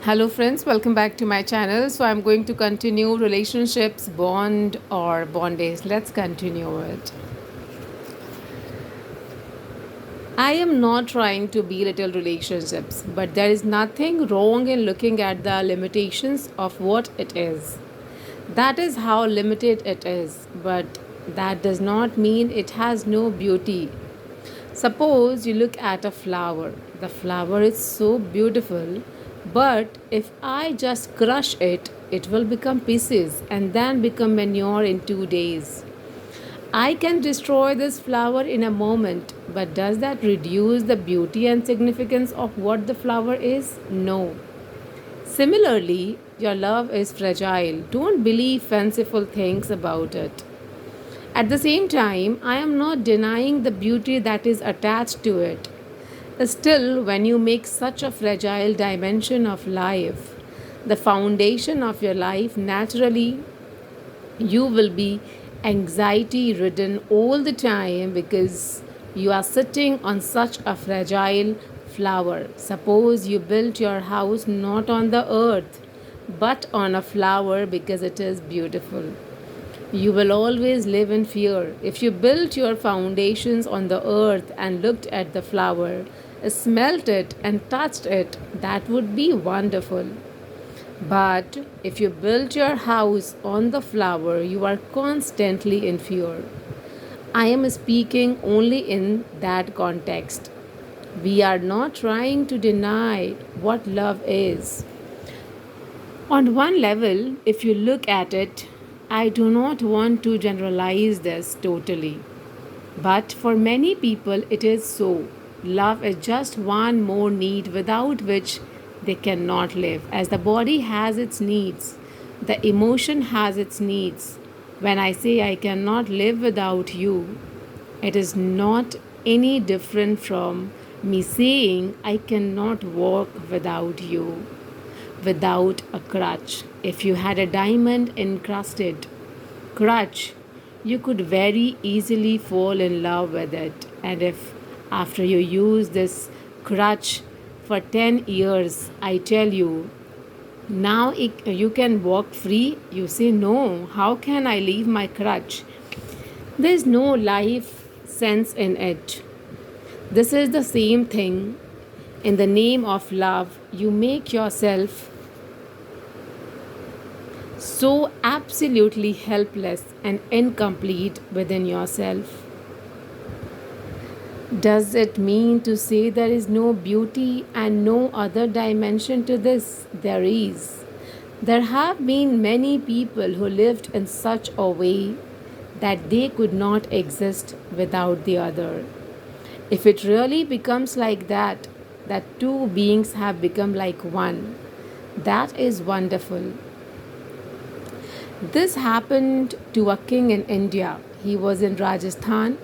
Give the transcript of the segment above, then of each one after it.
Hello, friends, welcome back to my channel. So, I'm going to continue relationships, bond, or bondage. Let's continue it. I am not trying to belittle relationships, but there is nothing wrong in looking at the limitations of what it is. That is how limited it is, but that does not mean it has no beauty. Suppose you look at a flower. The flower is so beautiful, but if I just crush it, it will become pieces and then become manure in 2 days. I can destroy this flower in a moment, but does that reduce the beauty and significance of what the flower is? No. Similarly, your love is fragile. Don't believe fanciful things about it. At the same time, I am not denying the beauty that is attached to it. Still, when you make such a fragile dimension of life, the foundation of your life, naturally you will be anxiety ridden all the time because you are sitting on such a fragile flower. Suppose you built your house not on the earth but on a flower because it is beautiful. You will always live in fear. If you built your foundations on the earth and looked at the flower, smelt it, and touched it, that would be wonderful. But if you built your house on the flower, you are constantly in fear. I am speaking only in that context. We are not trying to deny what love is. On one level, if you look at it, I do not want to generalize this totally. But for many people, it is so. Love is just one more need without which they cannot live. As the body has its needs, the emotion has its needs. When I say I cannot live without you, it is not any different from me saying I cannot walk without you, without a crutch. If you had a diamond encrusted crutch, you could very easily fall in love with it. And if after you use this crutch for 10 years, I tell you, now you can walk free, you say, no, how can I leave my crutch? There is no life sense in it. This is the same thing. In the name of love, you make yourself so absolutely helpless and incomplete within yourself. Does it mean to say there is no beauty and no other dimension to this? There is. There have been many people who lived in such a way that they could not exist without the other. If it really becomes like that, that two beings have become like one, that is wonderful. This happened to a king in India. He was in Rajasthan.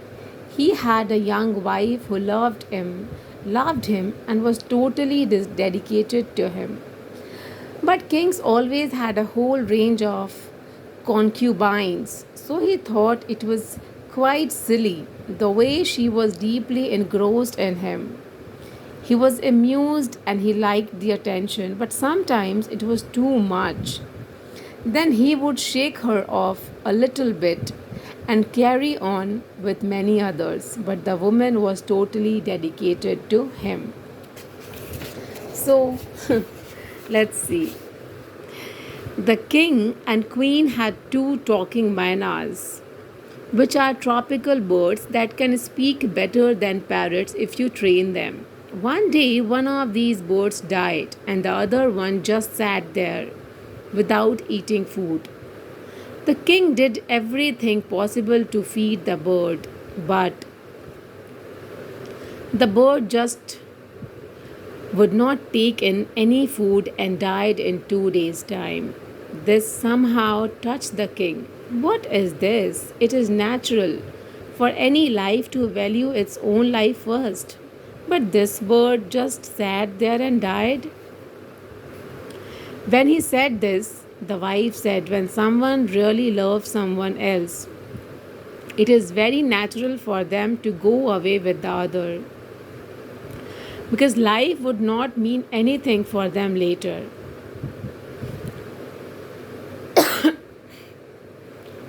He had a young wife who loved him and was totally dedicated to him. But kings always had a whole range of concubines, so he thought it was quite silly the way she was deeply engrossed in him. He was amused and he liked the attention, but sometimes it was too much. Then he would shake her off a little bit and carry on with many others, but the woman was totally dedicated to him. So, let's see. The king and queen had two talking maynas, which are tropical birds that can speak better than parrots if you train them. One day, one of these birds died, and the other one just sat there without eating food. The king did everything possible to feed the bird, but the bird just would not take in any food and died in 2 days' time. This somehow touched the king. What is this? It is natural for any life to value its own life first. But this bird just sat there and died. When he said this, the wife said, when someone really loves someone else, it is very natural for them to go away with the other because life would not mean anything for them later.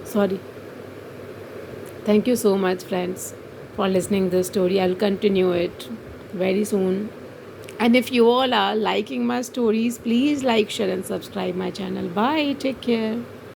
Sorry. Thank you so much, friends, for listening this story. I'll continue it very soon. And if you all are liking my stories, please like, share, and subscribe my channel. Bye. Take care.